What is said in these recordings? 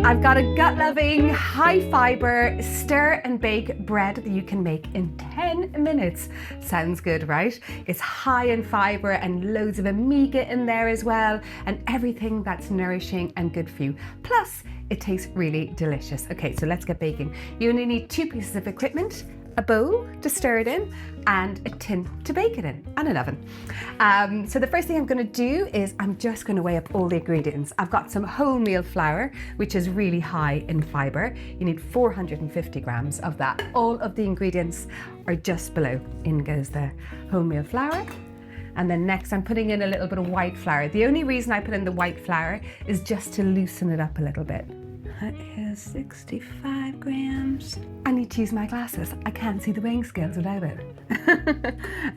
I've got a gut-loving, high-fibre, stir and bake bread that you can make in 10 minutes. Sounds good, right? It's high in fibre and loads of omega in there as well, and everything that's nourishing and good for you. Plus, it tastes really delicious. Okay, so let's get baking. You only need 2 pieces of equipment, a bowl to stir it in, and a tin to bake it in, and an oven. So the first thing I'm going to do is I'm just going to weigh up all the ingredients. I've got some wholemeal flour, which is really high in fibre. You need 450 grams of that. All of the ingredients are just below. In goes the wholemeal flour. And then next I'm putting in a little bit of white flour. The only reason I put in the white flour is just to loosen it up a little bit. That is 65 grams. I need to use my glasses. I can't see the weighing scales without it.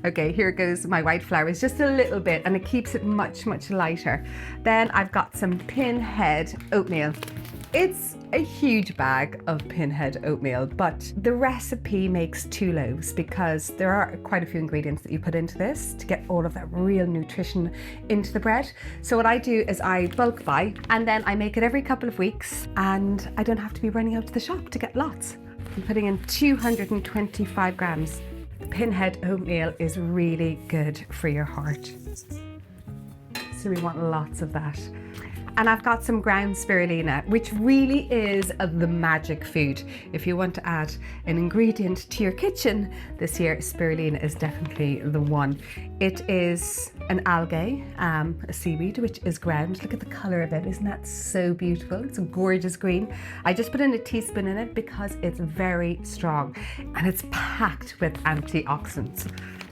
Okay, here goes my white flour. It's just a little bit and it keeps it much, much lighter. Then I've got some pinhead oatmeal. It's a huge bag of pinhead oatmeal, but the recipe makes 2 loaves because there are quite a few ingredients that you put into this to get all of that real nutrition into the bread. So what I do is I bulk buy and then I make it every couple of weeks and I don't have to be running out to the shop to get lots. I'm putting in 225 grams. Pinhead oatmeal is really good for your heart. So we want lots of that. And I've got some ground spirulina, which really is the magic food. If you want to add an ingredient to your kitchen this year, spirulina is definitely the one. It is an algae, a seaweed, which is ground. Look at the color of it. Isn't that so beautiful? It's a gorgeous green. I just put in a teaspoon in it because it's very strong and it's packed with antioxidants,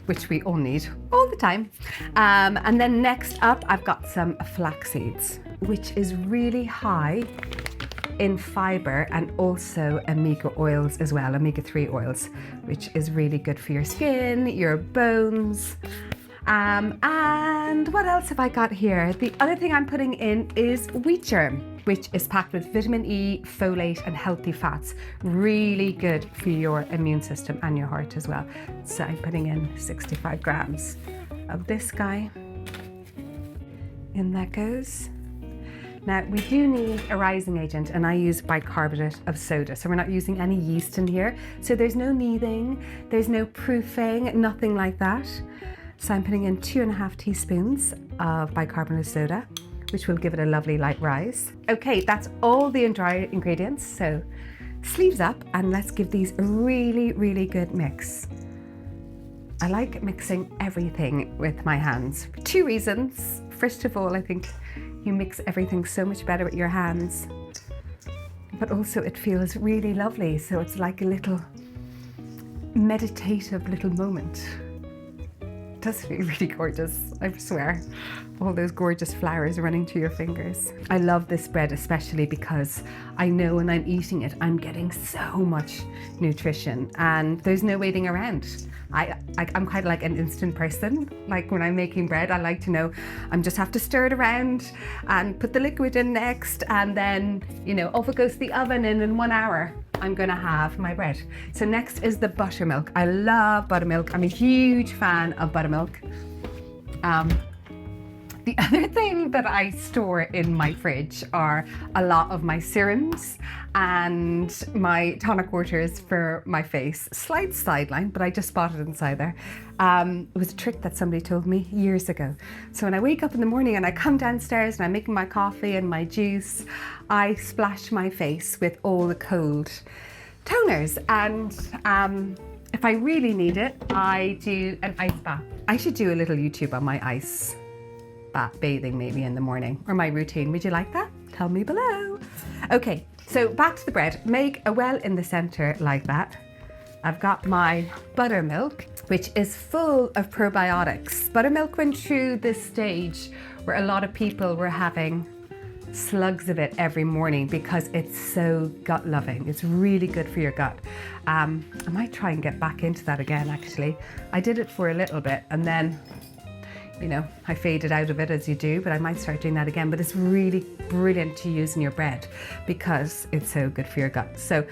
which we all need all the time. And then next up, I've got some flax seeds, which is really high in fibre and also omega oils as well, omega-3 oils, which is really good for your skin, your bones. And what else have I got here? The other thing I'm putting in is wheat germ, which is packed with vitamin E, folate and healthy fats. Really good for your immune system and your heart as well. So I'm putting in 65 grams of this guy. In that goes. Now we do need a rising agent and I use bicarbonate of soda. So we're not using any yeast in here. So there's no kneading, there's no proofing, nothing like that. So I'm putting in 2.5 teaspoons of bicarbonate of soda, which will give it a lovely light rise. Okay, that's all the dry ingredients. So sleeves up and let's give these a really, really good mix. I like mixing everything with my hands for 2 reasons. First of all, I think you mix everything so much better with your hands, but also it feels really lovely. So it's like a little meditative little moment. It does feel really gorgeous, I swear. All those gorgeous flowers running through your fingers. I love this bread especially because I know when I'm eating it, I'm getting so much nutrition and there's no waiting around. I'm quite like an instant person. Like when I'm making bread, I like to know I just have to stir it around and put the liquid in next and then, you know, off it goes to the oven and in 1 hour, I'm gonna have my bread. So next is the buttermilk. I love buttermilk. I'm a huge fan of buttermilk. The other thing that I store in my fridge are a lot of my serums and my tonic waters for my face. Slight sideline, but I just spotted inside there. It was a trick that somebody told me years ago. So when I wake up in the morning and I come downstairs and I'm making my coffee and my juice, I splash my face with all the cold toners. And if I really need it, I do an ice bath. I should do a little YouTube on my ice bath bathing maybe in the morning, or my routine. Would you like that? Tell me below. Okay, so back to the bread. Make a well in the center like that. I've got my buttermilk, which is full of probiotics. Buttermilk went through this stage where a lot of people were having slugs of it every morning because it's so gut loving. It's really good for your gut. I might try and get back into that again actually. I did it for a little bit and then, you know, I faded out of it as you do, but I might start doing that again. But it's really brilliant to use in your bread because it's so good for your gut. So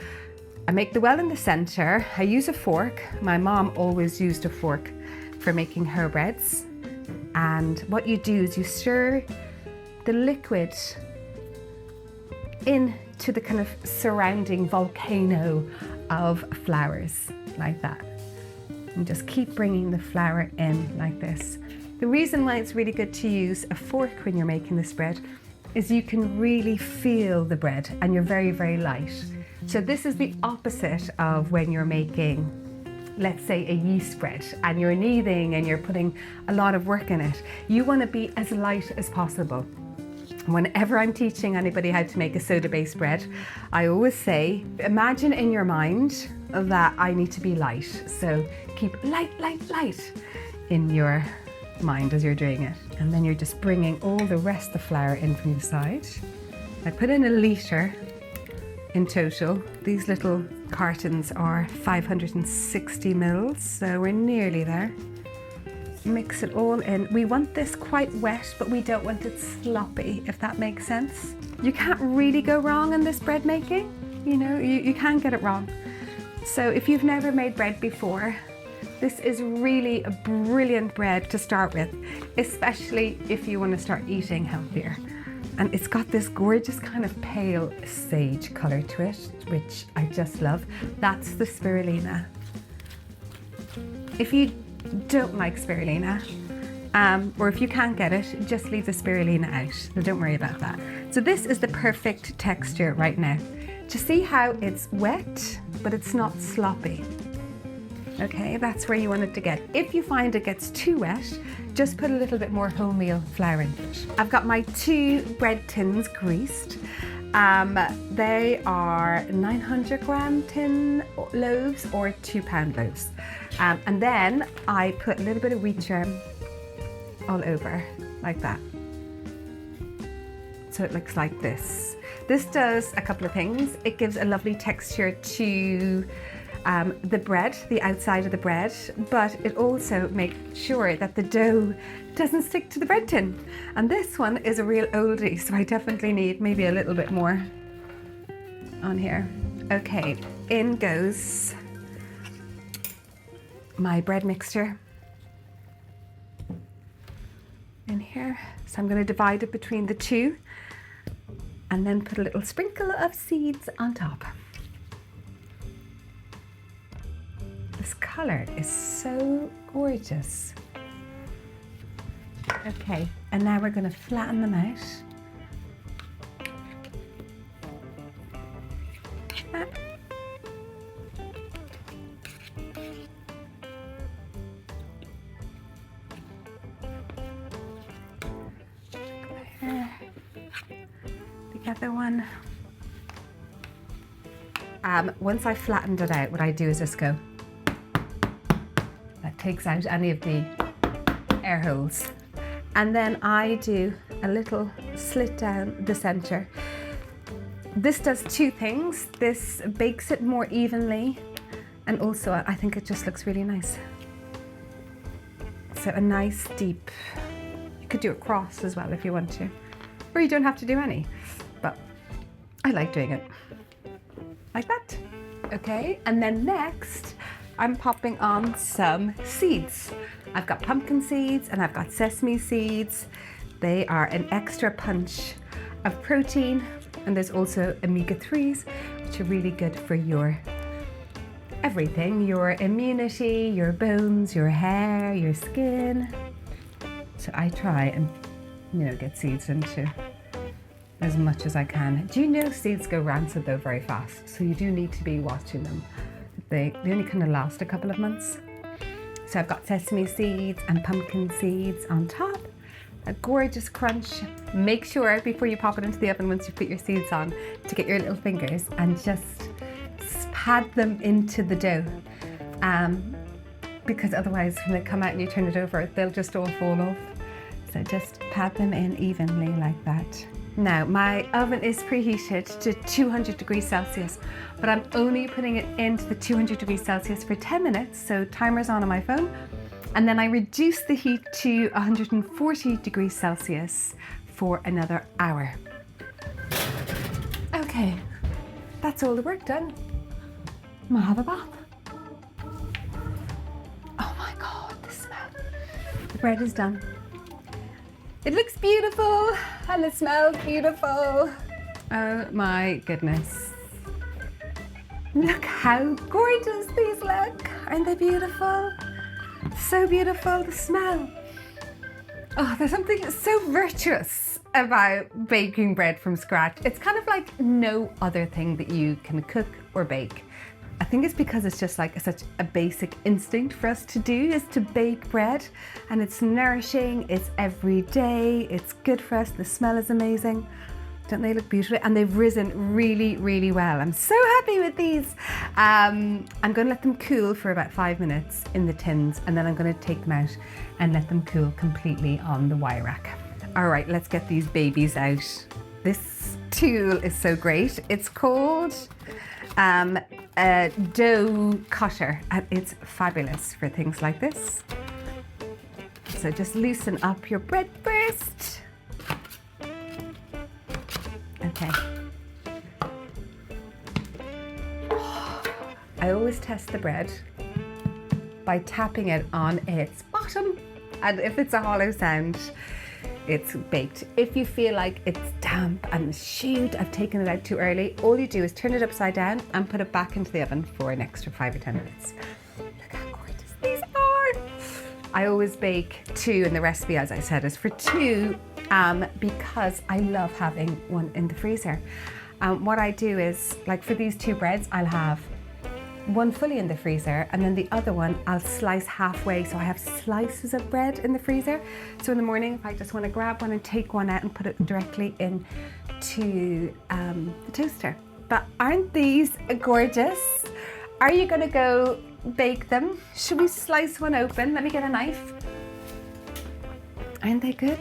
I make the well in the center. I use a fork. My mom always used a fork for making her breads. And what you do is you stir the liquid in to the kind of surrounding volcano of flowers, like that. And just keep bringing the flour in like this. The reason why it's really good to use a fork when you're making this bread is you can really feel the bread and you're very, very light. So this is the opposite of when you're making, let's say, a yeast bread and you're kneading and you're putting a lot of work in it. You want to be as light as possible. Whenever I'm teaching anybody how to make a soda-based bread, I always say, imagine in your mind that I need to be light. So keep light, light, light in your mind as you're doing it. And then you're just bringing all the rest of the flour in from the side. I put in a litre in total. These little cartons are 560 mils, so we're nearly there. Mix it all in. We want this quite wet, but we don't want it sloppy, if that makes sense. You can't really go wrong in this bread making. You know, you can't get it wrong. So if you've never made bread before, this is really a brilliant bread to start with, especially if you want to start eating healthier. And it's got this gorgeous kind of pale sage colour to it, which I just love. That's the spirulina. If you don't like spirulina, or if you can't get it, just leave the spirulina out. So don't worry about that. So this is the perfect texture right now. To see how it's wet, but it's not sloppy. Okay, that's where you want it to get. If you find it gets too wet, just put a little bit more wholemeal flour in it. I've got my 2 bread tins greased. They are 900 gram tin loaves or 2 pound loaves. And then I put a little bit of wheat germ all over, like that. So it looks like this. This does a couple of things. It gives a lovely texture to the bread, the outside of the bread, but it also makes sure that the dough doesn't stick to the bread tin. And this one is a real oldie, so I definitely need maybe a little bit more on here. Okay, in goes my bread mixture in here. So I'm going to divide it between the 2 and then put a little sprinkle of seeds on top. This colour is so gorgeous. Okay, and now we're going to flatten them out. The other one. Once I've flattened it out, what I do is just go. That takes out any of the air holes. And then I do a little slit down the center. This does 2 things. This bakes it more evenly, and also I think it just looks really nice. So a nice deep, you could do a cross as well if you want to, or you don't have to do any, but I like doing it like that. Okay, and then next I'm popping on some seeds. I've got pumpkin seeds and I've got sesame seeds. They are an extra punch of protein, and there's also omega-3s, which are really good for your everything, your immunity, your bones, your hair, your skin. So I try and, get seeds into as much as I can. Do you know seeds go rancid though very fast? So you do need to be watching them. They only kind of last a couple of months. So I've got sesame seeds and pumpkin seeds on top. A gorgeous crunch. Make sure before you pop it into the oven, once you put your seeds on, to get your little fingers and just pad them into the dough. Because otherwise when they come out and you turn it over, they'll just all fall off. So just pad them in evenly like that. Now my oven is preheated to 200 degrees Celsius, but I'm only putting it into the 200 degrees Celsius for 10 minutes, so timer's on my phone. And then I reduce the heat to 140 degrees Celsius for another hour. Okay, that's all the work done. I'm gonna have a bath. Oh my God, the smell. The bread is done. It looks beautiful and it smells beautiful. Oh my goodness. Look how gorgeous these look. Aren't they beautiful? So beautiful, the smell. Oh, there's something so virtuous about baking bread from scratch. It's kind of like no other thing that you can cook or bake. I think it's because it's just like such a basic instinct for us to do, is to bake bread. And it's nourishing, it's everyday, it's good for us, the smell is amazing. Don't they look beautiful? And they've risen really, really well. I'm so happy with these. I'm going to let them cool for about 5 minutes in the tins, and then I'm going to take them out and let them cool completely on the wire rack. All right, let's get these babies out. This tool is so great. It's called a dough cutter, and it's fabulous for things like this. So just loosen up your bread first. Okay. I always test the bread by tapping it on its bottom, and if it's a hollow sound, it's baked. If you feel like it's damp and shoot, I've taken it out too early, all you do is turn it upside down and put it back into the oven for an extra 5 or 10 minutes. Look how gorgeous these are. I always bake 2, and the recipe, as I said, is for 2. Because I love having one in the freezer. What I do is, like for these 2 breads, I'll have one fully in the freezer, and then the other one I'll slice halfway, so I have slices of bread in the freezer. So in the morning, if I just want to grab one and take one out and put it directly into the toaster. But aren't these gorgeous? Are you going to go bake them? Should we slice one open? Let me get a knife. Aren't they good?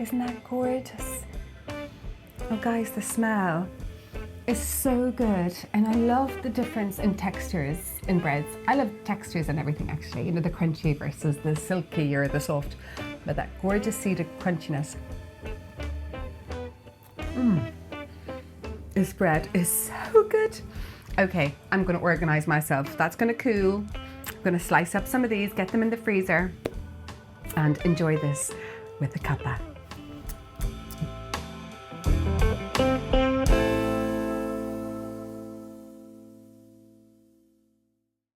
Isn't that gorgeous? Oh guys, the smell is so good, and I love the difference in textures in breads. I love textures in everything actually, you know, the crunchy versus the silky or the soft, but that gorgeous seeded crunchiness. This bread is so good. Okay, I'm gonna organize myself. That's gonna cool. I'm gonna slice up some of these, get them in the freezer, and enjoy this with a cuppa.